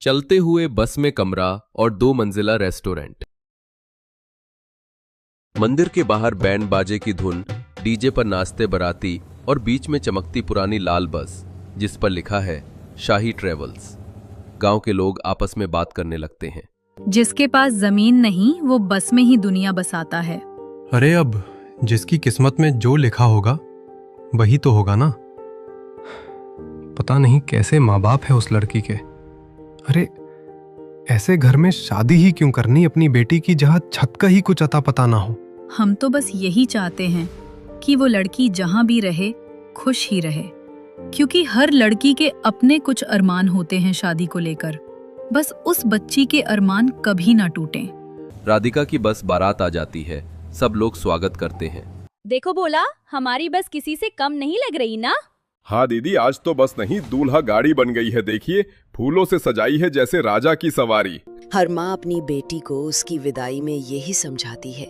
चलते हुए बस में कमरा और 2 मंजिला रेस्टोरेंट। मंदिर के बाहर बैंड बाजे की धुन, डीजे पर नाचते बाराती और बीच में चमकती पुरानी लाल बस जिस पर लिखा है शाही ट्रेवल्स। गांव के लोग आपस में बात करने लगते हैं। जिसके पास जमीन नहीं वो बस में ही दुनिया बसाता है। अरे अब जिसकी किस्मत में जो लिखा होगा वही तो होगा ना। पता नहीं कैसे माँ बाप है उस लड़की के। अरे ऐसे घर में शादी ही क्यों करनी अपनी बेटी की जहाँ छत का ही कुछ अता पता ना हो। हम तो बस यही चाहते हैं कि वो लड़की जहाँ भी रहे खुश ही रहे, क्योंकि हर लड़की के अपने कुछ अरमान होते हैं शादी को लेकर। बस उस बच्ची के अरमान कभी ना टूटें। राधिका की बस बारात आ जाती है। सब लोग स्वागत करते हैं। देखो बोला, हमारी बस किसी से कम नहीं लग रही ना। हाँ दीदी, आज तो बस नहीं दूल्हा गाड़ी बन गई है। देखिए, फूलों से सजाई है जैसे राजा की सवारी। हर माँ अपनी बेटी को उसकी विदाई में यही समझाती है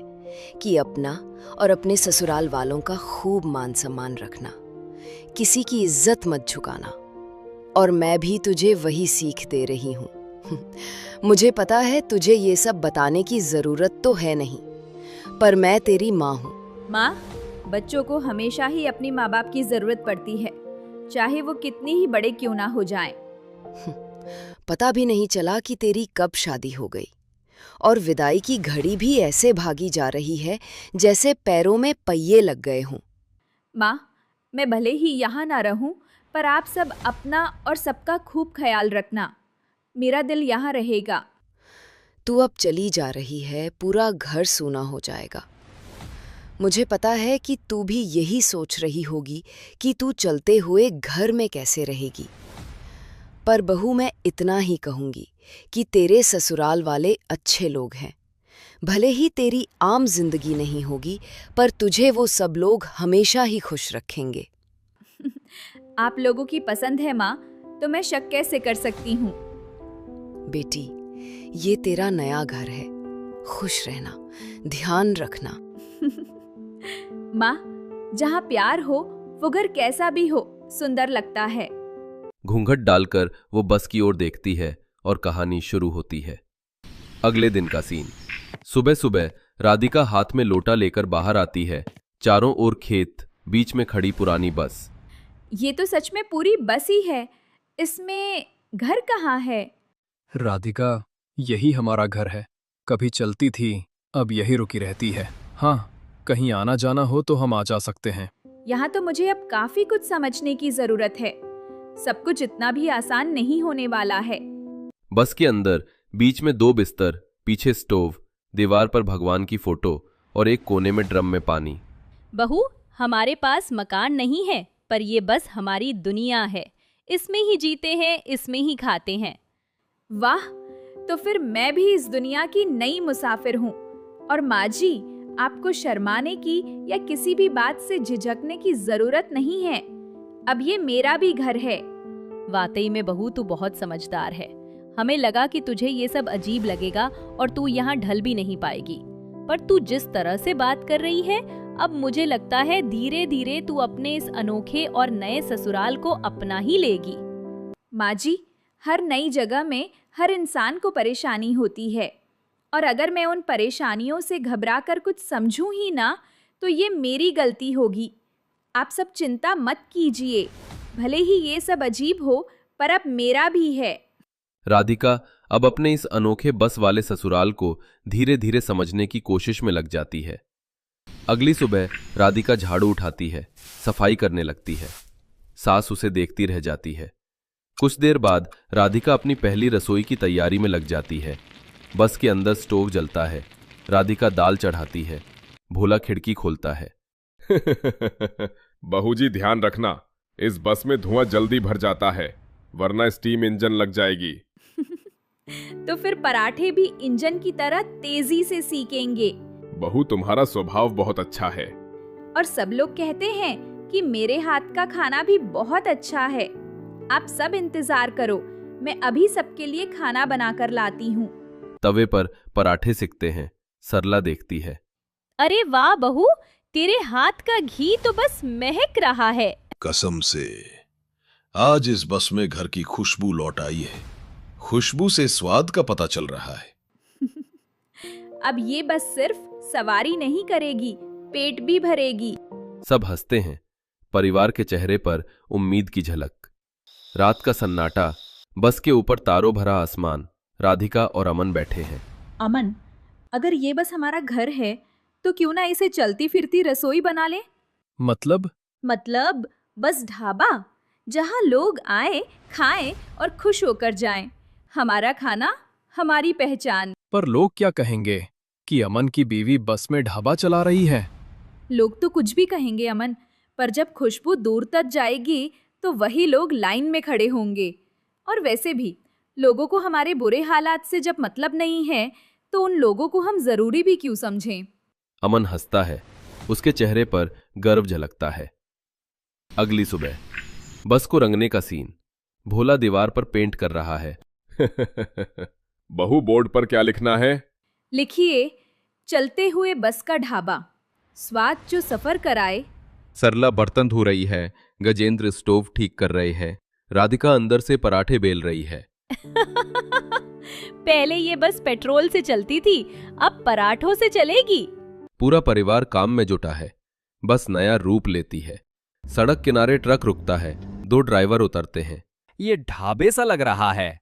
कि अपना और अपने ससुराल वालों का खूब मान सम्मान रखना, किसी की इज्जत मत झुकाना। और मैं भी तुझे वही सीख दे रही हूँ। मुझे पता है तुझे ये सब बताने की जरूरत तो है नहीं, पर मैं तेरी माँ हूँ। माँ, बच्चों को हमेशा ही अपनी माँ बाप की जरूरत पड़ती है, चाहे वो कितनी ही बड़े क्यों ना हो जाएं। पता भी नहीं चला कि तेरी कब शादी हो गई, और विदाई की घड़ी भी ऐसे भागी जा रही है जैसे पैरों में पहिए लग गए हों। माँ, मैं भले ही यहाँ ना रहूं, पर आप सब अपना और सबका खूब ख्याल रखना। मेरा दिल यहाँ रहेगा। तू अब चली जा रही है, पूरा घर सूना हो जाएगा। मुझे पता है कि तू भी यही सोच रही होगी कि तू चलते हुए घर में कैसे रहेगी। पर बहू, मैं इतना ही कहूँगी कि तेरे ससुराल वाले अच्छे लोग हैं। भले ही तेरी आम जिंदगी नहीं होगी, पर तुझे वो सब लोग हमेशा ही खुश रखेंगे। आप लोगों की पसंद है माँ, तो मैं शक कैसे कर सकती हूँ। बेटी, ये तेरा नया घर है, खुश रहना, ध्यान रखना। माँ, जहाँ प्यार हो वो घर कैसा भी हो सुंदर लगता है। घूंघट डालकर वो बस की ओर देखती है और कहानी शुरू होती है। अगले दिन का सीन। सुबह सुबह राधिका हाथ में लोटा लेकर बाहर आती है। चारों ओर खेत, बीच में खड़ी पुरानी बस। ये तो सच में पूरी बस ही है। इसमें घर कहाँ है? राधिका, यही हमारा घर है। कभी चलती थी, अब यही रुकी रहती है। हाँ, कहीं आना जाना हो तो हम आ जा सकते हैं। यहाँ तो मुझे अब काफी कुछ समझने की जरूरत है। सब कुछ इतना भी आसान नहीं होने वाला है। बस के अंदर बीच में 2 बिस्तर, पीछे स्टोव, दीवार पर भगवान की फोटो और एक कोने में ड्रम में पानी। बहू, हमारे पास मकान नहीं है, पर ये बस हमारी दुनिया है। इसमें ही जीते हैं, इसमें ही खाते हैं। वाह, तो फिर मैं भी इस दुनिया की नई मुसाफिर हूँ। और माँ जी, आपको शर्माने की या किसी भी बात से झिझकने की जरूरत नहीं है। अब ये मेरा भी घर है। वाकई में बहू, तू बहुत समझदार है। हमें लगा कि तुझे ये सब अजीब लगेगा और तू यहाँ ढल भी नहीं पाएगी, पर तू जिस तरह से बात कर रही है, अब मुझे लगता है धीरे धीरे तू अपने इस अनोखे और नए ससुराल को अपना ही लेगी। माँ जी, हर नई जगह में हर इंसान को परेशानी होती है, और अगर मैं उन परेशानियों से घबराकर कुछ समझूं ही ना, तो ये मेरी गलती होगी। आप सब चिंता मत कीजिए। भले ही ये सब अजीब हो, पर अब मेरा भी है। राधिका अब अपने इस अनोखे बस वाले ससुराल को धीरे धीरे समझने की कोशिश में लग जाती है। अगली सुबह राधिका झाड़ू उठाती है, सफाई करने लगती है। सास उसे देखती रह जाती है। कुछ देर बाद राधिका अपनी पहली रसोई की तैयारी में लग जाती है। बस के अंदर स्टोव जलता है। राधिका दाल चढ़ाती है। भोला खिड़की खोलता है। बहू जी, ध्यान रखना, इस बस में धुआं जल्दी भर जाता है, वरना स्टीम इंजन लग जाएगी। तो फिर पराठे भी इंजन की तरह तेजी से सीकेंगे। बहू, तुम्हारा स्वभाव बहुत अच्छा है। और सब लोग कहते हैं कि मेरे हाथ का खाना भी बहुत अच्छा है। आप सब इंतजार करो, मैं अभी सबके लिए खाना बनाकर लाती हूँ। तवे पर पराठे सिकते हैं। सरला देखती है। अरे वाह बहू, तेरे हाथ का घी तो बस महक रहा है। कसम से आज इस बस में घर की खुशबू लौट आई है। खुशबू से स्वाद का पता चल रहा है। अब ये बस सिर्फ सवारी नहीं करेगी, पेट भी भरेगी। सब हंसते हैं, परिवार के चेहरे पर उम्मीद की झलक। रात का सन्नाटा, बस के ऊपर तारों भरा आसमान। राधिका और अमन बैठे हैं। अमन, अगर ये बस हमारा घर है तो क्यों ना इसे चलती फिरती रसोई बना ले? मतलब? मतलब बस ढाबा, जहाँ लोग आए, खाएं और खुश होकर जाएं। हमारा खाना, हमारी पहचान। पर लोग क्या कहेंगे कि अमन की बीवी बस में ढाबा चला रही है? लोग तो कुछ भी कहेंगे अमन, पर जब खुशबू दूर तक जाएगी तो वही लोग लाइन में खड़े होंगे। और वैसे भी लोगों को हमारे बुरे हालात से जब मतलब नहीं है तो उन लोगों को हम जरूरी भी क्यों समझें? अमन हंसता है, उसके चेहरे पर गर्व झलकता है। अगली सुबह बस को रंगने का सीन। भोला दीवार पर पेंट कर रहा है। बहू, बोर्ड पर क्या लिखना है? लिखिए, चलते हुए बस का ढाबा, स्वाद जो सफर कराए। सरला बर्तन धो रही है, गजेंद्र स्टोव ठीक कर रहे हैं, राधिका अंदर से पराठे बेल रही है। पहले ये बस पेट्रोल से चलती थी, अब पराठों से चलेगी। पूरा परिवार काम में जुटा है। बस नया रूप लेती है। सड़क किनारे ट्रक रुकता है, 2 ड्राइवर उतरते हैं। ये ढाबे सा लग रहा है।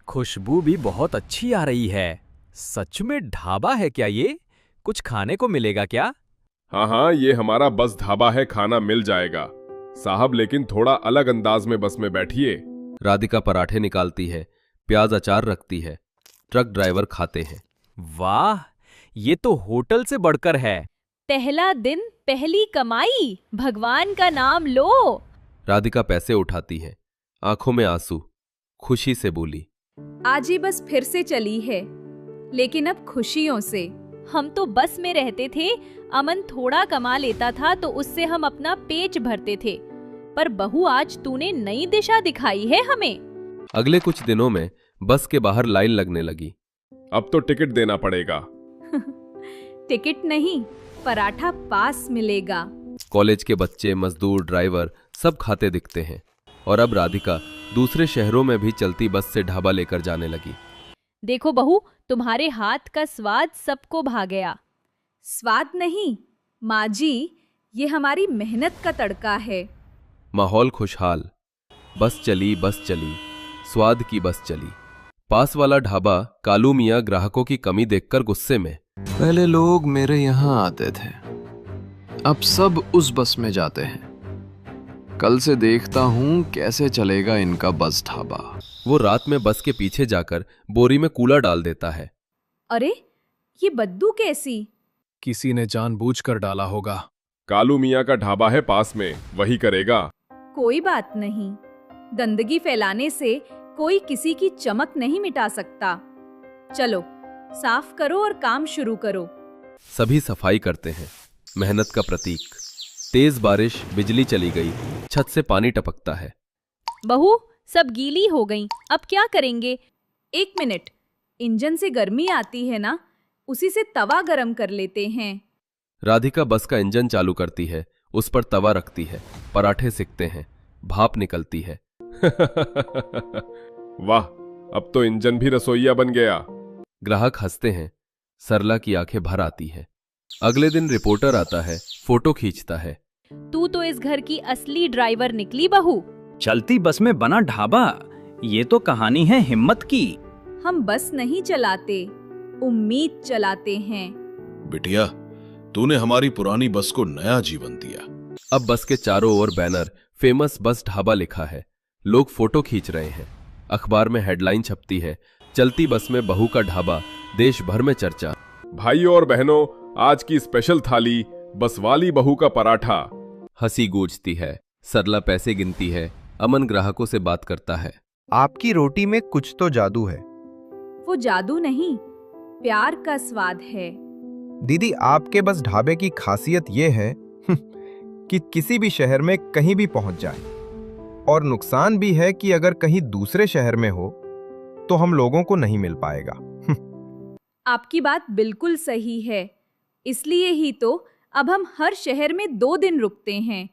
खुशबू भी बहुत अच्छी आ रही है। सच में ढाबा है क्या ये? कुछ खाने को मिलेगा क्या? हाँ हाँ, ये हमारा बस ढाबा है, खाना मिल जाएगा साहब, लेकिन थोड़ा अलग अंदाज में बस में बैठिए। राधिका पराठे निकालती है, प्याज अचार रखती है। ट्रक ड्राइवर खाते हैं। वाह, ये तो होटल से बढ़कर है। पहला दिन, पहली कमाई, भगवान का नाम लो। राधिका पैसे उठाती है, आंखों में आंसू, खुशी से बोली, आज ही बस फिर से चली है, लेकिन अब खुशियों से। हम तो बस में रहते थे, अमन थोड़ा कमा लेता था तो उससे हम अपना पेट भरते थे, पर बहू आज तूने नई दिशा दिखाई है हमें। अगले कुछ दिनों में बस के बाहर लाइन लगने लगी। अब तो टिकट देना पड़ेगा। टिकट नहीं, पराठा पास मिलेगा। कॉलेज के बच्चे, मजदूर, ड्राइवर सब खाते दिखते हैं। और अब राधिका दूसरे शहरों में भी चलती बस से ढाबा लेकर जाने लगी। देखो बहू, तुम्हारे हाथ का स्वाद सबको भा गया। स्वाद नहीं माँ जी, ये हमारी मेहनत का तड़का है। माहौल खुशहाल। बस चली, स्वाद की बस चली। पास वाला ढाबा कालू मियाँ ग्राहकों की कमी देखकर गुस्से में, पहले लोग मेरे यहाँ आते थे, अब सब उस बस में जाते हैं। कल से देखता हूँ कैसे चलेगा इनका बस ढाबा। वो रात में बस के पीछे जाकर बोरी में कूड़ा डाल देता है। अरे, ये बदबू कैसी? किसी ने जानबूझकर डाला होगा। कालू मियाँ का ढाबा है पास में, वही करेगा। कोई बात नहीं, गंदगी फैलाने से कोई किसी की चमक नहीं मिटा सकता। चलो साफ करो और काम शुरू करो। सभी सफाई करते हैं, मेहनत का प्रतीक। तेज बारिश, बिजली चली गई, छत से पानी टपकता है। बहू, सब गीली हो गईं, अब क्या करेंगे? 1 मिनट, इंजन से गर्मी आती है ना, उसी से तवा गरम कर लेते हैं। राधिका बस का इंजन चालू करती है, उस पर तवा रखती है, पराठे सिकते हैं, भाप निकलती है। वाह, अब तो इंजन भी रसोइया बन गया। ग्राहक हंसते हैं, सरला की आंखें भर आती है। अगले दिन रिपोर्टर आता है, फोटो खींचता है। तू तो इस घर की असली ड्राइवर निकली बहू। चलती बस में बना ढाबा, ये तो कहानी है हिम्मत की। हम बस नहीं चलाते, उम्मीद चलाते हैं। बिटिया, तूने हमारी पुरानी बस को नया जीवन दिया। अब बस के चारों ओर बैनर, फेमस बस ढाबा लिखा है। लोग फोटो खींच रहे हैं। अखबार में हेडलाइन छपती है, चलती बस में बहू का ढाबा, देश भर में चर्चा। भाइयों और बहनों, आज की स्पेशल थाली, बस वाली बहू का पराठा। हंसी गूंजती है, सरला पैसे गिनती है, अमन ग्राहकों से बात करता है। आपकी रोटी में कुछ तो जादू है। वो जादू नहीं, प्यार का स्वाद है। दीदी, आपके बस ढाबे की खासियत ये है कि किसी भी शहर में कहीं भी पहुंच जाए, और नुकसान भी है कि अगर कहीं दूसरे शहर में हो तो हम लोगों को नहीं मिल पाएगा। आपकी बात बिल्कुल सही है, इसलिए ही तो अब हम हर शहर में 2 दिन रुकते हैं,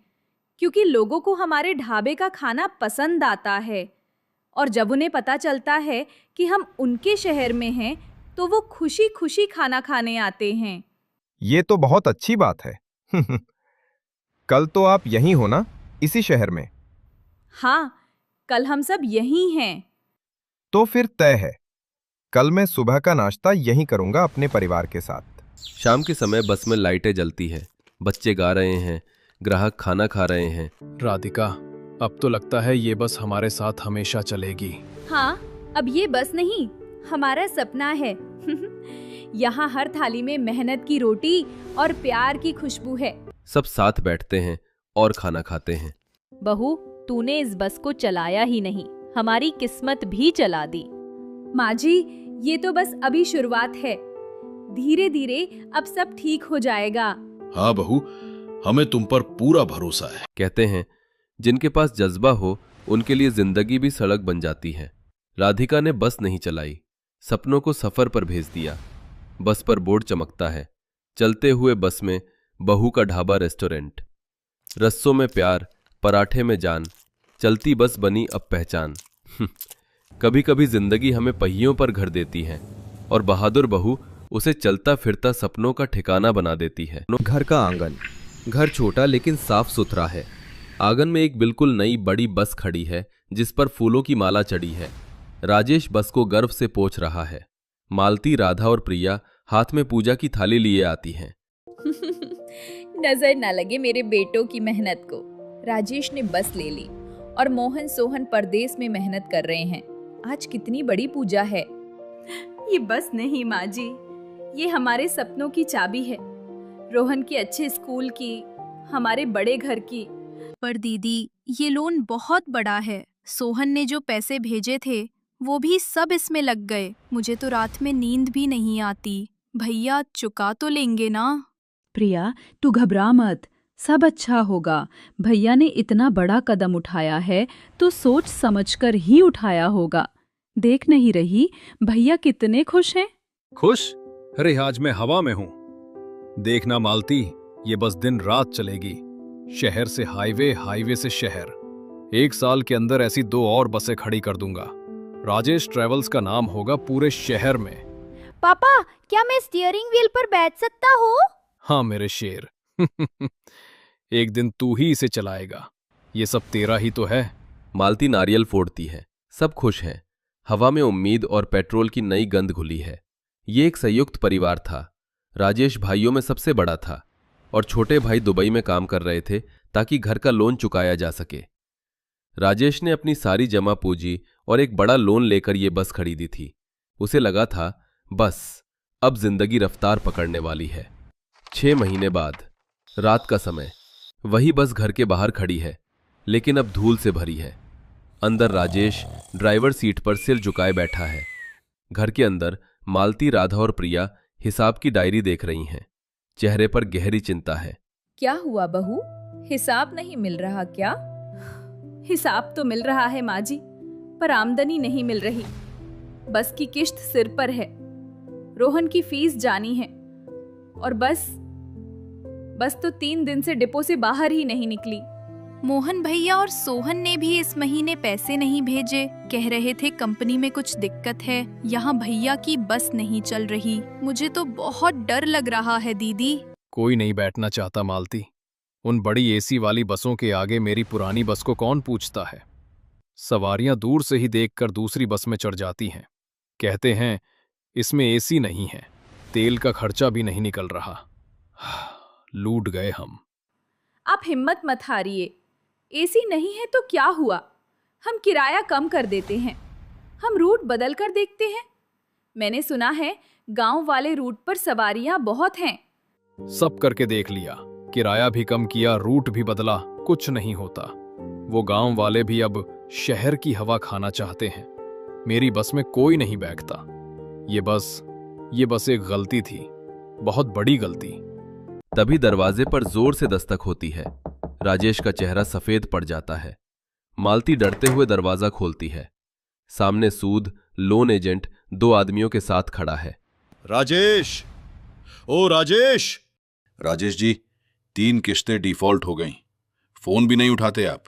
क्योंकि लोगों को हमारे ढाबे का खाना पसंद आता है और जब उन्हें पता चलता है कि हम उनके शहर में हैं तो वो खुशी खुशी खाना खाने आते हैं। ये तो बहुत अच्छी बात है। कल तो आप यहीं हो ना, इसी शहर में? हाँ, कल हम सब यहीं हैं। तो फिर तय है, कल मैं सुबह का नाश्ता यहीं करूंगा अपने परिवार के साथ। शाम के समय बस में लाइटें जलती हैं, बच्चे गा रहे हैं, ग्राहक खाना खा रहे हैं। राधिका, अब तो लगता है ये बस हमारे साथ हमेशा चलेगी। हाँ, अब ये बस नहीं, हमारा सपना है। यहाँ हर थाली में मेहनत की रोटी और प्यार की खुशबू है। सब साथ बैठते हैं और खाना खाते हैं। बहू, तूने इस बस को चलाया ही नहीं, हमारी किस्मत भी चला दी। माँ जी, ये तो बस अभी शुरुआत है, धीरे धीरे अब सब ठीक हो जाएगा। हाँ बहू, हमें तुम पर पूरा भरोसा है। कहते हैं जिनके पास जज्बा हो उनके लिए जिंदगी भी सड़क बन जाती है। राधिका ने बस नहीं चलाई, सपनों को सफर पर भेज दिया। बस पर बोर्ड चमकता है, चलते हुए बस में बहू का ढाबा रेस्टोरेंट, रस्सों में प्यार, पराठे में जान, चलती बस बनी अब पहचान। कभी कभी जिंदगी हमें पहियों पर घर देती है और बहादुर बहू उसे चलता फिरता सपनों का ठिकाना बना देती है। घर का आंगन, घर छोटा लेकिन साफ सुथरा है। आंगन में एक बिल्कुल नई बड़ी बस खड़ी है जिस पर फूलों की माला चढ़ी है। राजेश बस को गर्व से पोंछ रहा है। मालती, राधा और प्रिया हाथ में पूजा की थाली लिए आती हैं। नजर ना लगे मेरे बेटों की मेहनत को। राजेश ने बस ले ली और मोहन सोहन परदेस में मेहनत कर रहे हैं। आज कितनी बड़ी पूजा है। ये बस नहीं माँ जी, ये हमारे सपनों की चाबी है। रोहन के अच्छे स्कूल की, हमारे बड़े घर की। पर दीदी, ये लोन बहुत बड़ा है। सोहन ने जो पैसे भेजे थे वो भी सब इसमें लग गए। मुझे तो रात में नींद भी नहीं आती। भैया चुका तो लेंगे ना? प्रिया, तू घबरा मत, सब अच्छा होगा। भैया ने इतना बड़ा कदम उठाया है तो सोच समझकर ही उठाया होगा। देख नहीं रही भैया कितने खुश हैं। खुश? अरे आज मैं हवा में हूँ। देखना मालती, ये बस दिन रात चलेगी। शहर से हाईवे, हाईवे से शहर। 1 साल के अंदर ऐसी 2 और बसें खड़ी कर दूंगा। राजेश ट्रेवल्स का नाम होगा पूरे शहर में। पापा, क्या मैं स्टीयरिंग व्हील पर बैठ सकता हूँ? हाँ मेरे शेर। एक दिन तू ही इसे चलाएगा। ये सब तेरा ही तो है। मालती नारियल फोड़ती है। सब खुश हैं। हवा में उम्मीद और पेट्रोल की नई गंध घुली है। ये एक संयुक्त परिवार था। राजेश भाइयों में सबसे बड़ा था और छोटे भाई दुबई में काम कर रहे थे ताकि घर का लोन चुकाया जा सके। राजेश ने अपनी सारी जमा पूंजी और एक बड़ा लोन लेकर ये बस खरीदी थी। उसे लगा था बस अब जिंदगी रफ्तार पकड़ने वाली है। 6 महीने बाद, रात का समय, वही बस घर के बाहर खड़ी है, लेकिन अब धूल से भरी है। अंदर राजेश ड्राइवर सीट पर सिर झुकाए बैठा है। घर के अंदर मालती, राधा और प्रिया हिसाब की डायरी देख रही हैं। चेहरे पर गहरी चिंता है। क्या हुआ बहू, हिसाब नहीं मिल रहा क्या? हिसाब तो मिल रहा है माँ जी, पर आमदनी नहीं मिल रही। बस की किश्त सिर पर है, रोहन की फीस जानी है और बस तो 3 दिन से डिपो से बाहर ही नहीं निकली। मोहन भैया और सोहन ने भी इस महीने पैसे नहीं भेजे। कह रहे थे कंपनी में कुछ दिक्कत है। यहाँ भैया की बस नहीं चल रही। मुझे तो बहुत डर लग रहा है दीदी। कोई नहीं बैठना चाहता मालती। उन बड़ी एसी वाली बसों के आगे मेरी पुरानी बस को कौन पूछता है। सवारियां दूर से ही देखकर दूसरी बस में चढ़ जाती हैं। कहते हैं इसमें एसी नहीं है, तेल का खर्चा भी नहीं निकल रहा। लूट गए हम। आप हिम्मत मत हारिए। एसी नहीं है तो क्या हुआ, हम किराया कम कर देते हैं। हम रूट बदल कर देखते हैं। मैंने सुना है गांव वाले रूट पर सवारियां बहुत हैं। सब करके देख लिया, किराया भी कम किया, रूट भी बदला, कुछ नहीं होता। वो गांव वाले भी अब शहर की हवा खाना चाहते हैं। मेरी बस में कोई नहीं बैठता। ये बस एक गलती थी, बहुत बड़ी गलती। तभी दरवाजे पर जोर से दस्तक होती है। राजेश का चेहरा सफेद पड़ जाता है। मालती डरते हुए दरवाजा खोलती है। सामने सूद, लोन एजेंट 2 आदमियों के साथ खड़ा है। राजेश, ओ राजेश। राजेश जी, 3 किश्तें डिफॉल्ट हो गईं। फोन भी नहीं उठाते आप।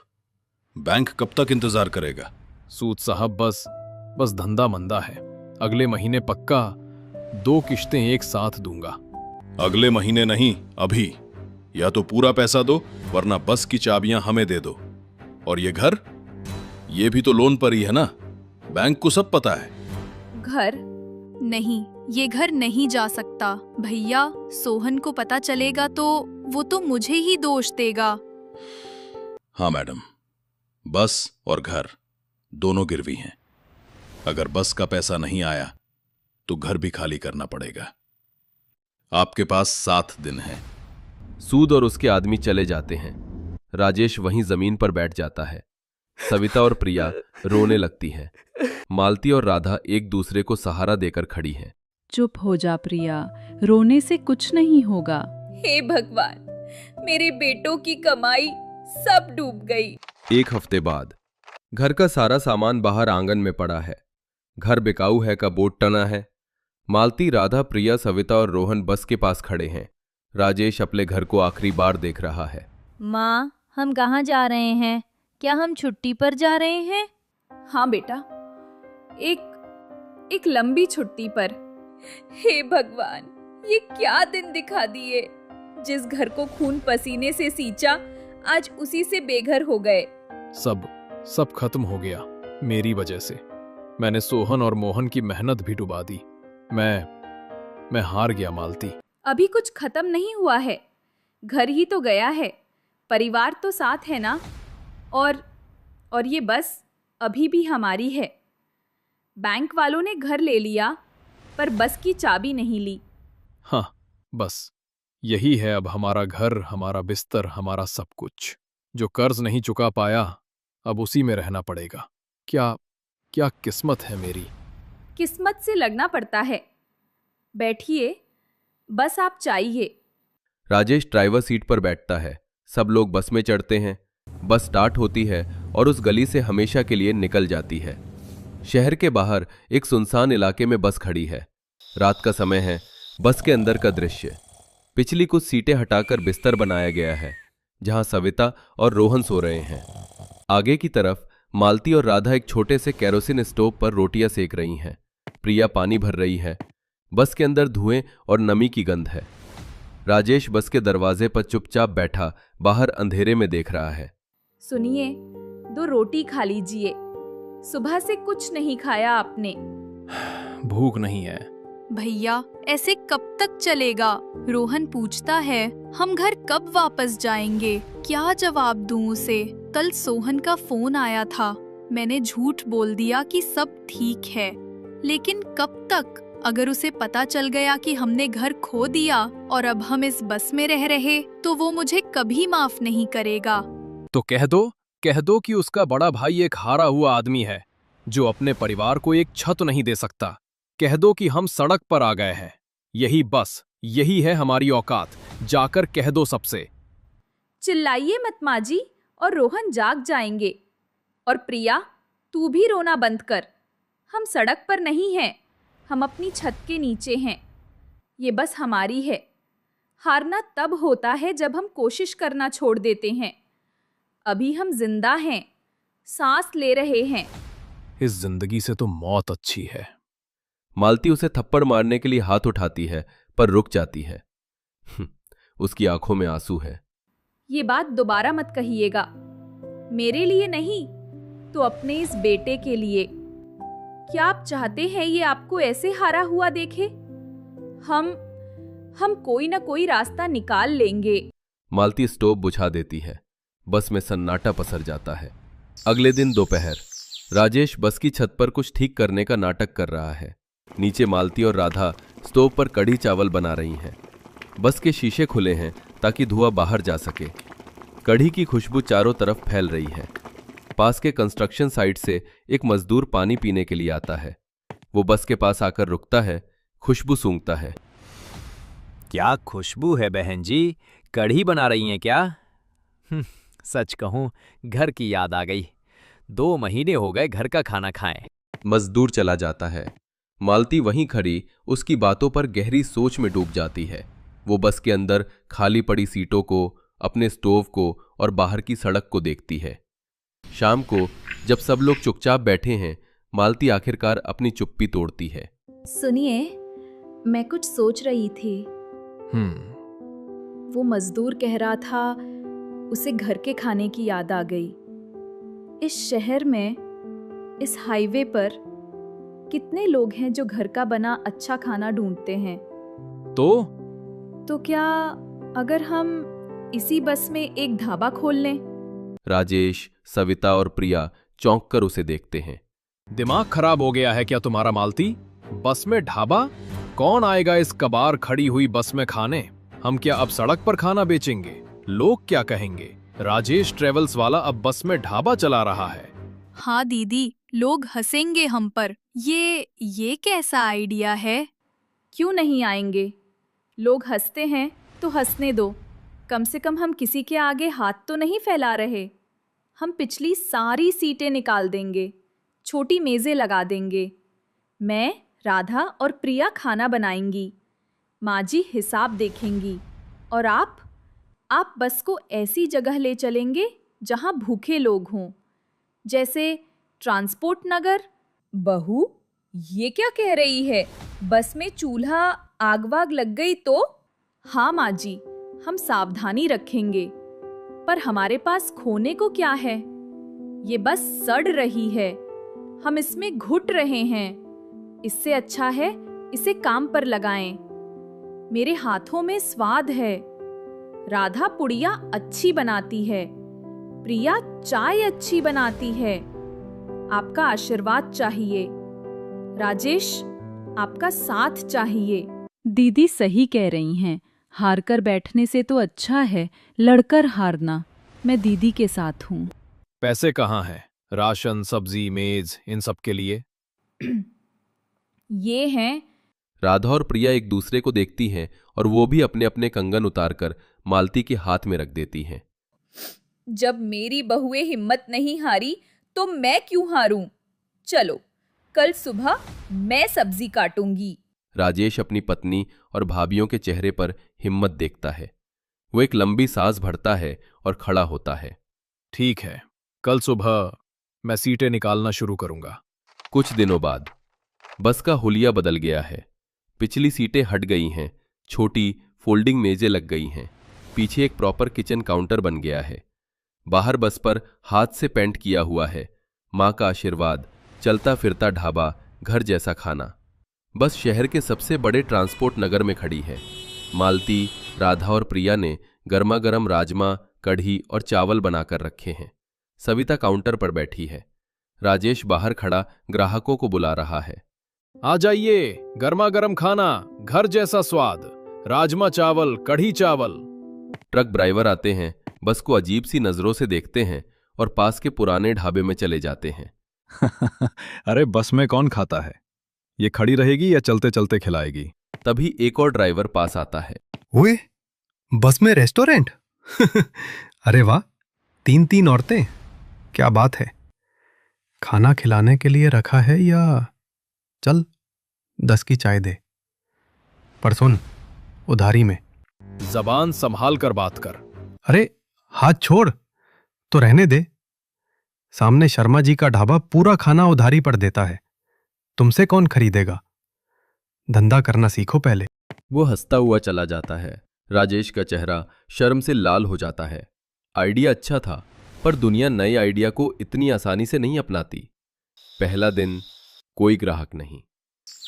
बैंक कब तक इंतजार करेगा? सूद साहब, बस धंधा मंदा है। अगले महीने पक्का 2 किश्तें एक साथ दूंगा। अगले महीने नहीं, अभी। या तो पूरा पैसा दो, वरना बस की चाबियां हमें दे दो। और ये घर, ये भी तो लोन पर ही है ना, बैंक को सब पता है। घर नहीं, ये घर नहीं जा सकता भैया। सोहन को पता चलेगा तो वो तो मुझे ही दोष देगा। हाँ मैडम, बस और घर दोनों गिरवी हैं। अगर बस का पैसा नहीं आया तो घर भी खाली करना पड़ेगा। आपके पास 7 दिन है। सूद और उसके आदमी चले जाते हैं। राजेश वहीं जमीन पर बैठ जाता है। सविता और प्रिया रोने लगती हैं। मालती और राधा एक दूसरे को सहारा देकर खड़ी हैं। चुप हो जा प्रिया, रोने से कुछ नहीं होगा। हे भगवान, मेरे बेटों की कमाई सब डूब गई। 1 हफ्ते बाद घर का सारा सामान बाहर आंगन में पड़ा है। घर बिकाऊ है का बोर्ड टना है। मालती, राधा, प्रिया, सविता और रोहन बस के पास खड़े हैं। राजेश अपने घर को आखिरी बार देख रहा है। माँ, हम कहाँ जा रहे हैं? क्या हम छुट्टी पर जा रहे हैं? हाँ बेटा, एक लंबी छुट्टी पर। हे भगवान, ये क्या दिन दिखा दिए। जिस घर को खून पसीने से सींचा, आज उसी से बेघर हो गए। सब खत्म हो गया मेरी वजह से। मैंने सोहन और मोहन की मेहनत भी डुबा दी। मैं हार गया मालती। अभी कुछ खत्म नहीं हुआ है। घर ही तो गया है, परिवार तो साथ है ना। और ये बस अभी भी हमारी है। बैंक वालों ने घर ले लिया, पर बस की चाबी नहीं ली। हाँ, बस यही है अब हमारा घर, हमारा बिस्तर, हमारा सब कुछ। जो कर्ज नहीं चुका पाया, अब उसी में रहना पड़ेगा। क्या किस्मत है मेरी। किस्मत से लगना पड़ता है। बैठिए, बस आप चाहिए। राजेश ड्राइवर सीट पर बैठता है। सब लोग बस में चढ़ते हैं। बस स्टार्ट होती है और उस गली से हमेशा के लिए निकल जाती है। शहर के बाहर एक सुनसान इलाके में बस खड़ी है। रात का समय है। बस के अंदर का दृश्य। पिछली कुछ सीटें हटाकर बिस्तर बनाया गया है, जहां सविता और रोहन सो रहे हैं। आगे की तरफ मालती और राधा एक छोटे से केरोसिन स्टोव पर रोटियां सेक रही हैं। प्रिया पानी भर रही है। बस के अंदर धुएं और नमी की गंध है। राजेश बस के दरवाजे पर चुपचाप बैठा बाहर अंधेरे में देख रहा है। सुनिए, 2 रोटी खा लीजिए। सुबह से कुछ नहीं खाया आपने। भूख नहीं है। भैया, ऐसे कब तक चलेगा? रोहन पूछता है, हम घर कब वापस जाएंगे? क्या जवाब दूं उसे? कल सोहन का फोन आया था। मैंने झूठ बोल दिया कि सब ठीक है, लेकिन कब तक? अगर उसे पता चल गया कि हमने घर खो दिया और अब हम इस बस में रह रहे, तो वो मुझे कभी माफ नहीं करेगा। तो कह दो कि उसका बड़ा भाई एक हारा हुआ आदमी है, जो अपने परिवार को एक छत नहीं दे सकता। कह दो कि हम सड़क पर आ गए हैं। यही है हमारी औकात। जाकर कह दो सबसे। चिल्लाइए मत माँ जी, और रोहन जाग जाएंगे। और प्रिया, तू भी रोना बंद कर। हम सड़क पर नहीं हैं, हम अपनी छत के नीचे हैं। ये बस हमारी है। हारना तब होता है जब हम कोशिश करना छोड़ देते हैं। अभी हम जिंदा हैं, सांस ले रहे हैं। इस जिंदगी से तो मौत अच्छी है। मालती उसे थप्पड़ मारने के लिए हाथ उठाती है, पर रुक जाती है। उसकी आंखों में आंसू है। ये बात दोबारा मत कहिएगा। मेरे लिए नहीं, तो अपने इस बेटे के लिए। क्या आप चाहते हैं ये आपको ऐसे हारा हुआ देखे? हम कोई ना कोई रास्ता निकाल लेंगे। मालती स्टोव बुझा देती है। बस में सन्नाटा पसर जाता है। अगले दिन दोपहर राजेश बस की छत पर कुछ ठीक करने का नाटक कर रहा है। नीचे मालती और राधा स्टोव पर कढ़ी चावल बना रही हैं। बस के शीशे खुले हैं ताकि धुआं बाहर जा सके। कढ़ी की खुशबू चारों तरफ फैल रही है। पास के कंस्ट्रक्शन साइट से एक मजदूर पानी पीने के लिए आता है। वो बस के पास आकर रुकता है, खुशबू सूंघता है। क्या खुशबू है बहन जी, कढ़ी बना रही हैं क्या? सच कहूं, घर की याद आ गई। 2 महीने हो गए घर का खाना खाएं। मजदूर चला जाता है। मालती वहीं खड़ी उसकी बातों पर गहरी सोच में डूब जाती है। वो बस के अंदर खाली पड़ी सीटों को, अपने स्टोव को और बाहर की सड़क को देखती है। शाम को जब सब लोग चुपचाप बैठे हैं, मालती आखिरकार अपनी चुप्पी तोड़ती है। सुनिए, मैं कुछ सोच रही थी। वो मजदूर कह रहा था उसे घर के खाने की याद आ गई। इस शहर में, इस हाईवे पर कितने लोग हैं जो घर का बना अच्छा खाना ढूंढते हैं। तो क्या अगर हम इसी बस में एक ढाबा खोल लें? राजेश, सविता और प्रिया चौंक कर उसे देखते हैं। दिमाग खराब हो गया है क्या तुम्हारा मालती? बस में ढाबा? कौन आएगा इस कबार खड़ी हुई बस में खाने? हम क्या अब सड़क पर खाना बेचेंगे? लोग क्या कहेंगे? राजेश ट्रेवल्स वाला अब बस में ढाबा चला रहा है। हाँ दीदी, लोग हंसेंगे हम पर। ये कैसा आइडिया है? क्यों नहीं आएंगे? लोग हंसते हैं तो हंसने दो। कम से कम हम किसी के आगे हाथ तो नहीं फैला रहे। हम पिछली सारी सीटें निकाल देंगे, छोटी मेज़ें लगा देंगे। मैं, राधा और प्रिया खाना बनाएंगी, माँ जी हिसाब देखेंगी, और आप बस को ऐसी जगह ले चलेंगे जहाँ भूखे लोग हों, जैसे ट्रांसपोर्ट नगर। बहू, ये क्या कह रही है? बस में चूल्हा आग वाग लग गई तो? हाँ माँ जी, हम सावधानी रखेंगे, पर हमारे पास खोने को क्या है? ये बस सड़ रही है, हम इसमें घुट रहे हैं। इससे अच्छा है इसे काम पर लगाएं। मेरे हाथों में स्वाद है। राधा पुड़िया अच्छी बनाती है, प्रिया चाय अच्छी बनाती है। आपका आशीर्वाद चाहिए। राजेश, आपका साथ चाहिए। दीदी सही कह रही हैं। हार कर बैठने से तो अच्छा है लड़कर हारना। मैं दीदी के साथ हूँ। पैसे कहाँ हैं? राशन, सब्जी, मेज, इन सब के लिए? ये हैं। राधा और प्रिया एक दूसरे को देखती हैं और वो भी अपने अपने कंगन उतारकर मालती के हाथ में रख देती हैं। जब मेरी बहुएं हिम्मत नहीं हारी तो मैं क्यों हारूं? चलो, कल सुबह मैं सब्जी काटूंगी। राजेश अपनी पत्नी और भाभियों के चेहरे पर हिम्मत देखता है। वो एक लंबी सांस भरता है और खड़ा होता है। ठीक है, कल सुबह मैं सीटें निकालना शुरू करूंगा। कुछ दिनों बाद बस का हुलिया बदल गया है। पिछली सीटें हट गई हैं, छोटी फोल्डिंग मेजें लग गई हैं, पीछे एक प्रॉपर किचन काउंटर बन गया है। बाहर बस पर हाथ से पेंट किया हुआ है, माँ का आशीर्वाद, चलता फिरता ढाबा, घर जैसा खाना। बस शहर के सबसे बड़े ट्रांसपोर्ट नगर में खड़ी है। मालती, राधा और प्रिया ने गर्मा गर्म राजमा, कढ़ी और चावल बनाकर रखे हैं। सविता काउंटर पर बैठी है। राजेश बाहर खड़ा ग्राहकों को बुला रहा है। आ जाइए, गर्मा गर्म खाना, घर जैसा स्वाद, राजमा चावल, कढ़ी चावल। ट्रक ड्राइवर आते हैं, बस को अजीब सी नजरों से देखते हैं और पास के पुराने ढाबे में चले जाते हैं। अरे बस में कौन खाता है? ये खड़ी रहेगी या चलते चलते खिलाएगी? तभी एक और ड्राइवर पास आता है। ओए, बस में रेस्टोरेंट? अरे वाह, 3 औरतें, क्या बात है। खाना खिलाने के लिए रखा है या चल 10 की चाय दे, पर सुन, उधारी में। जबान संभाल कर बात कर। अरे हाथ छोड़ तो रहने दे। सामने शर्मा जी का ढाबा पूरा खाना उधारी पर देता है, तुमसे कौन खरीदेगा? धंधा करना सीखो पहले। वो हंसता हुआ चला जाता है। राजेश का चेहरा शर्म से लाल हो जाता है। आइडिया अच्छा था, पर दुनिया नए आइडिया को इतनी आसानी से नहीं अपनाती। पहला दिन कोई ग्राहक नहीं।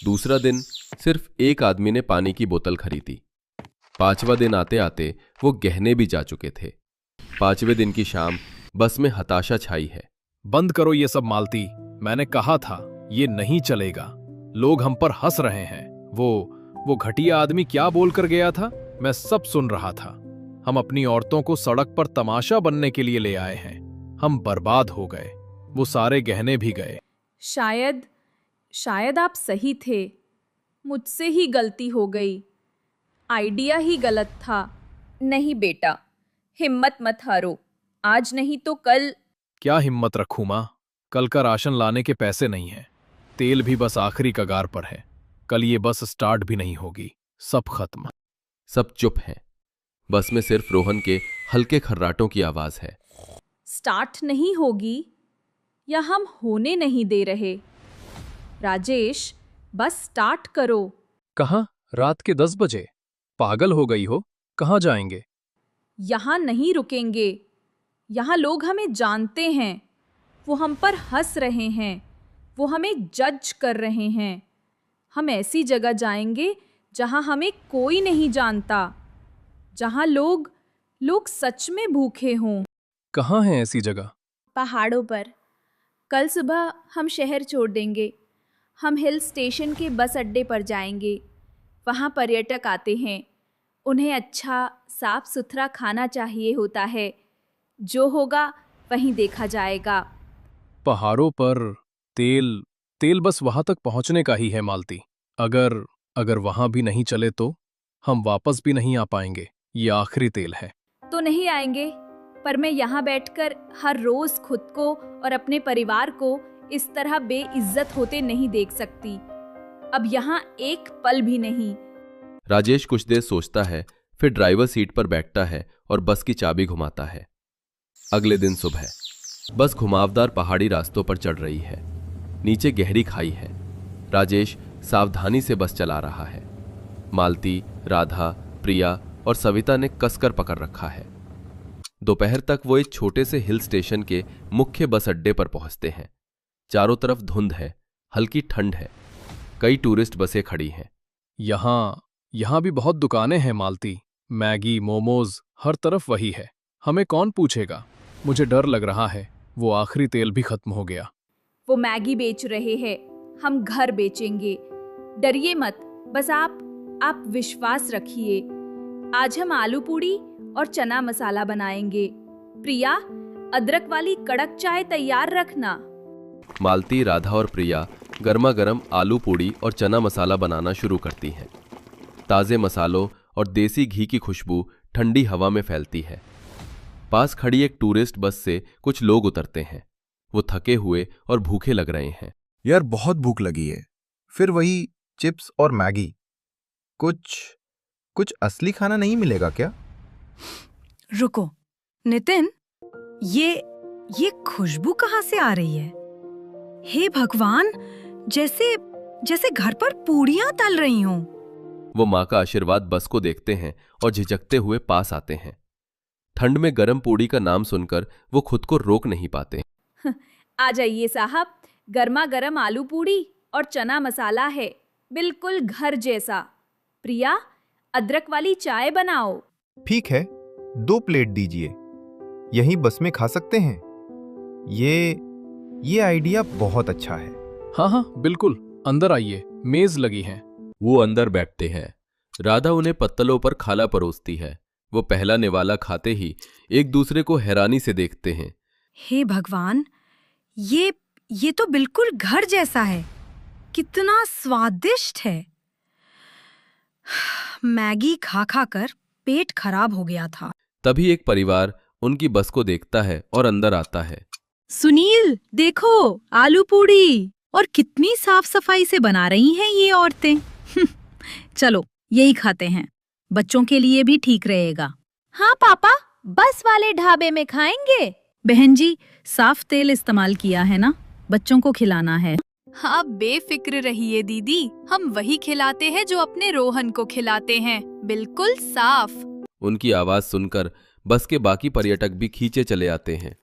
दूसरा दिन सिर्फ एक आदमी ने पानी की बोतल खरीदी। 5वां दिन आते आते वो गहने भी जा चुके थे। 5वें दिन की शाम बस में हताशा छाई है। बंद करो ये सब मालती, मैंने कहा था ये नहीं चलेगा। लोग हम पर हंस रहे हैं। वो घटिया आदमी क्या बोलकर गया था? मैं सब सुन रहा था। हम अपनी औरतों को सड़क पर तमाशा बनने के लिए ले आए हैं। हम बर्बाद हो गए, वो सारे गहने भी गए। शायद आप सही थे। मुझसे ही गलती हो गई। आइडिया ही गलत था। नहीं बेटा, हिम्मत मत हारो। आज नहीं तो कल। क्या हिम्मत रखूं मां? कल का राशन लाने के पैसे नहीं हैं। तेल भी बस आखिरी कगार पर है। कल ये बस स्टार्ट भी नहीं होगी। सब खत्म। सब चुप हैं। बस में सिर्फ रोहन के हल्के खर्राटों की आवाज है। स्टार्ट नहीं होगी? या हम होने नहीं दे रहे? राजेश, बस स्टार्ट करो। कहाँ? रात के 10 बजे? पागल हो गई हो? कहाँ जाएंगे? यहाँ नहीं रुकेंगे। यहाँ लोग हमें जानते हैं। वो हम पर हंस रहे हैं। वो हमें जज कर रहे हैं। हम ऐसी जगह जाएंगे जहाँ हमें कोई नहीं जानता, जहाँ लोग सच में भूखे हों। कहाँ है ऐसी जगह? पहाड़ों पर। कल सुबह हम शहर छोड़ देंगे। हम हिल स्टेशन के बस अड्डे पर जाएंगे। वहाँ पर्यटक आते हैं। उन्हें अच्छा साफ सुथरा खाना चाहिए होता है। जो होगा वहीं देखा जाएगा। पहाड़ों पर तेल बस वहां तक पहुंचने का ही है मालती। अगर वहां भी नहीं चले तो हम वापस भी नहीं आ पाएंगे। ये आखिरी तेल है। तो नहीं आएंगे, पर मैं यहाँ बैठकर हर रोज खुद को और अपने परिवार को इस तरह बेइज्जत होते नहीं देख सकती। अब यहाँ एक पल भी नहीं। राजेश कुछ देर सोचता है, फिर ड्राइवर सीट पर बैठता है और बस की चाबी घुमाता है। अगले दिन सुबह बस घुमावदार पहाड़ी रास्तों पर चढ़ रही है। नीचे गहरी खाई है। राजेश सावधानी से बस चला रहा है। मालती, राधा, प्रिया और सविता ने कसकर पकड़ रखा है। दोपहर तक वो एक छोटे से हिल स्टेशन के मुख्य बस अड्डे पर पहुंचते हैं। चारों तरफ धुंध है, हल्की ठंड है। कई टूरिस्ट बसें खड़ी हैं। यहाँ भी बहुत दुकानें हैं मालती। मैगी, मोमोज, हर तरफ वही है। हमें कौन पूछेगा? मुझे डर लग रहा है वो आखिरी तेल भी खत्म हो गया। वो मैगी बेच रहे हैं, हम घर बेचेंगे। डरिए मत, बस आप विश्वास रखिए। आज हम आलू पूड़ी और चना मसाला बनाएंगे। प्रिया, अदरक वाली कड़क चाय तैयार रखना। मालती, राधा और प्रिया गर्मा गर्म आलू पूड़ी और चना मसाला बनाना शुरू करती हैं। ताज़े मसालों और देसी घी की खुशबू ठंडी हवा में फैलती है। पास खड़ी एक टूरिस्ट बस से कुछ लोग उतरते हैं। वो थके हुए और भूखे लग रहे हैं। यार बहुत भूख लगी है। फिर वही चिप्स और मैगी। कुछ असली खाना नहीं मिलेगा क्या? रुको नितिन, ये खुशबू कहाँ से आ रही है? हे भगवान, जैसे घर पर पूड़ियां तल रही हों। वो माँ का आशीर्वाद बस को देखते हैं और झिझकते हुए पास आते हैं। ठंड में गरम पूड़ी का नाम सुनकर वो खुद को रोक नहीं पाते। आ जाइए साहब, गर्मा गर्म आलू पूड़ी और चना मसाला है, बिल्कुल घर जैसा। प्रिया, अदरक वाली चाय बनाओ। ठीक है, 2 प्लेट दीजिए। यहीं बस में खा सकते हैं। ये आइडिया बहुत अच्छा है। हाँ, बिल्कुल। अंदर आइए, मेज लगी है। वो अंदर बैठते हैं। राधा उन्हें पत्तलों पर खाला परोसती है। वो पहला निवाला खाते ही एक दूसरे को हैरानी से देखते हैं। हे भगवान, ये तो बिल्कुल घर जैसा है। कितना स्वादिष्ट है। मैगी खा कर पेट खराब हो गया था। तभी एक परिवार उनकी बस को देखता है और अंदर आता है। सुनील, देखो आलू पूड़ी, और कितनी साफ सफाई से बना रही हैं ये औरतें। चलो यही खाते हैं, बच्चों के लिए भी ठीक रहेगा। हाँ पापा, बस वाले ढाबे में खाएंगे। बहन जी, साफ तेल इस्तेमाल किया है ना, बच्चों को खिलाना है। हाँ, बेफिक्र रहिए दीदी, हम वही खिलाते हैं जो अपने रोहन को खिलाते हैं, बिल्कुल साफ। उनकी आवाज सुनकर बस के बाकी पर्यटक भी खींचे चले आते हैं।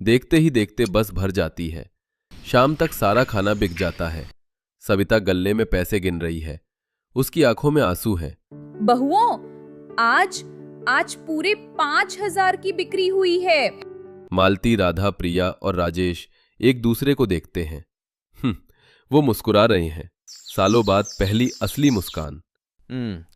देखते ही देखते बस भर जाती है। शाम तक सारा खाना बिक जाता है। सविता गल्ले में पैसे गिन रही है। उसकी आंखों में आंसू हैं। बहुओं, आज पूरे 5000 की बिक्री हुई है। मालती, राधा, प्रिया और राजेश एक दूसरे को देखते हैं। वो मुस्कुरा रहे हैं। सालों बाद पहली असली मुस्कान।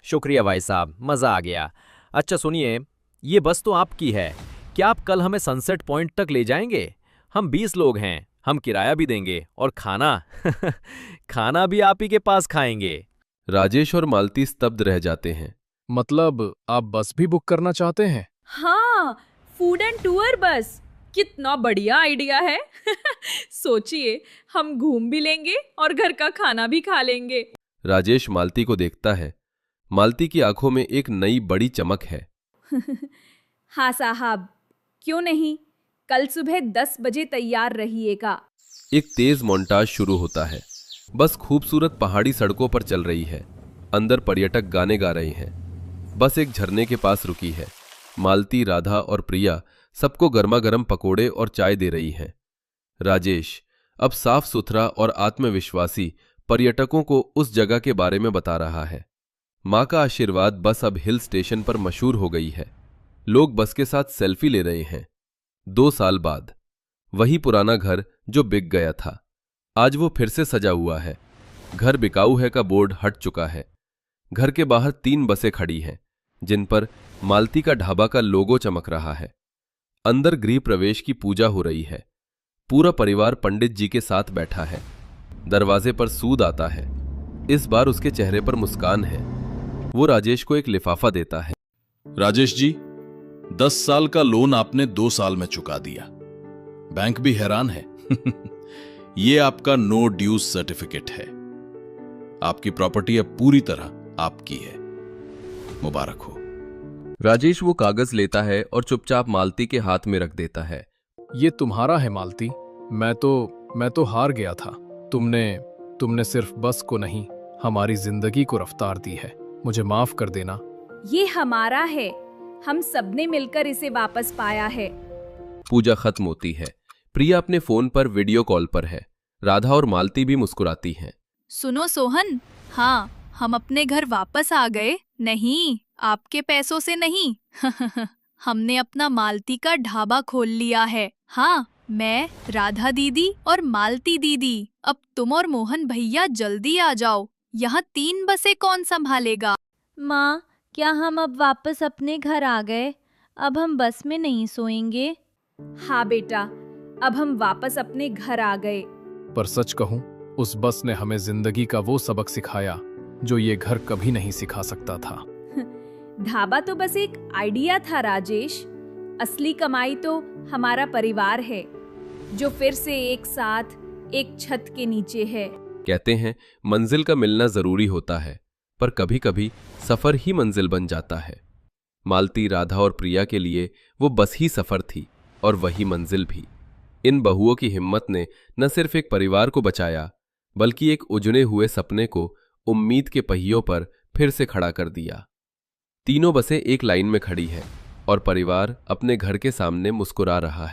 शुक्रिया भाई साहब, मजा आ गया। अच्छा सुनिए, ये बस तो आपकी है। क्या आप कल हमें सनसेट पॉइंट तक ले जाएंगे? हम 20 लोग हैं। हम किराया भी देंगे और खाना भी आप ही के पास खाएंगे। राजेश और मालती स्तब्ध रह जाते हैं। मतलब आप बस भी बुक करना चाहते हैं? हाँ, फूड एंड टूर बस। कितना बढ़िया आइडिया है। सोचिए, हम घूम भी लेंगे और घर का खाना भी खा लेंगे। राजेश मालती को देखता है। मालती की आंखों में एक नई बड़ी चमक है। हाँ साहब, क्यों नहीं। कल सुबह 10 बजे तैयार रहिएगा। एक तेज मोन्टाज शुरू होता है। बस खूबसूरत पहाड़ी सड़कों पर चल रही है। अंदर पर्यटक गाने गा रहे हैं। बस एक झरने के पास रुकी है। मालती, राधा और प्रिया सबको गर्मा गर्म पकोड़े और चाय दे रही हैं। राजेश अब साफ सुथरा और आत्मविश्वासी पर्यटकों को उस जगह के बारे में बता रहा है। मां का आशीर्वाद बस अब हिल स्टेशन पर मशहूर हो गई है। लोग बस के साथ सेल्फी ले रहे हैं। 2 साल बाद वही पुराना घर जो बिक गया था, आज वो फिर से सजा हुआ है। घर बिकाऊ है का बोर्ड हट चुका है। घर के बाहर 3 बसें खड़ी हैं, जिन पर मालती का ढाबा का लोगो चमक रहा है। अंदर गृह प्रवेश की पूजा हो रही है। पूरा परिवार पंडित जी के साथ बैठा है। दरवाजे पर सूद आता है। इस बार उसके चेहरे पर मुस्कान है। वो राजेश को एक लिफाफा देता है। राजेश जी, 10 साल का लोन आपने 2 साल में चुका दिया। बैंक भी हैरान है। ये आपका नो ड्यूज सर्टिफिकेट है। आपकी प्रॉपर्टी अब पूरी तरह आपकी है। मुबारक हो। राजेश वो कागज लेता है और चुपचाप मालती के हाथ में रख देता है। ये तुम्हारा है मालती। मैं तो हार गया था। तुमने सिर्फ बस को नहीं, हमारी जिंदगी को रफ्तार दी है। मुझे माफ कर देना। ये हमारा है। हम सबने मिलकर इसे वापस पाया है। पूजा खत्म होती है। प्रिया अपने फोन पर वीडियो कॉल पर है। राधा और मालती भी मुस्कुराती हैं। सुनो सोहन, हाँ, हम अपने घर वापस आ गए। नहीं, आपके पैसों से नहीं। हमने अपना मालती का ढाबा खोल लिया है। हाँ, मैं, राधा दीदी और मालती दीदी। अब तुम और मोहन भैया जल्दी आ जाओ। यहाँ 3 बसें कौन संभालेगा? माँ, क्या हम अब वापस अपने घर आ गए? अब हम बस में नहीं सोएंगे। हाँ बेटा, अब हम वापस अपने घर आ गए। पर सच कहूं, उस बस ने हमें जिंदगी का वो सबक सिखाया जो ये घर कभी नहीं सिखा सकता था। ढाबा तो बस एक आइडिया था राजेश। असली कमाई तो हमारा परिवार है, जो फिर से एक साथ एक छत के नीचे है। कहते हैं मंजिल का मिलना जरूरी होता है, पर कभी कभी सफर ही मंजिल बन जाता है। मालती, राधा और प्रिया के लिए वो बस ही सफर थी और वही मंजिल भी। इन बहुओं की हिम्मत ने न सिर्फ एक परिवार को बचाया, बल्कि एक उजड़े हुए सपने को उम्मीद के पहियों पर फिर से खड़ा कर दिया। तीनों बसें एक लाइन में खड़ी है और परिवार अपने घर के सामने मुस्कुरा रहा है।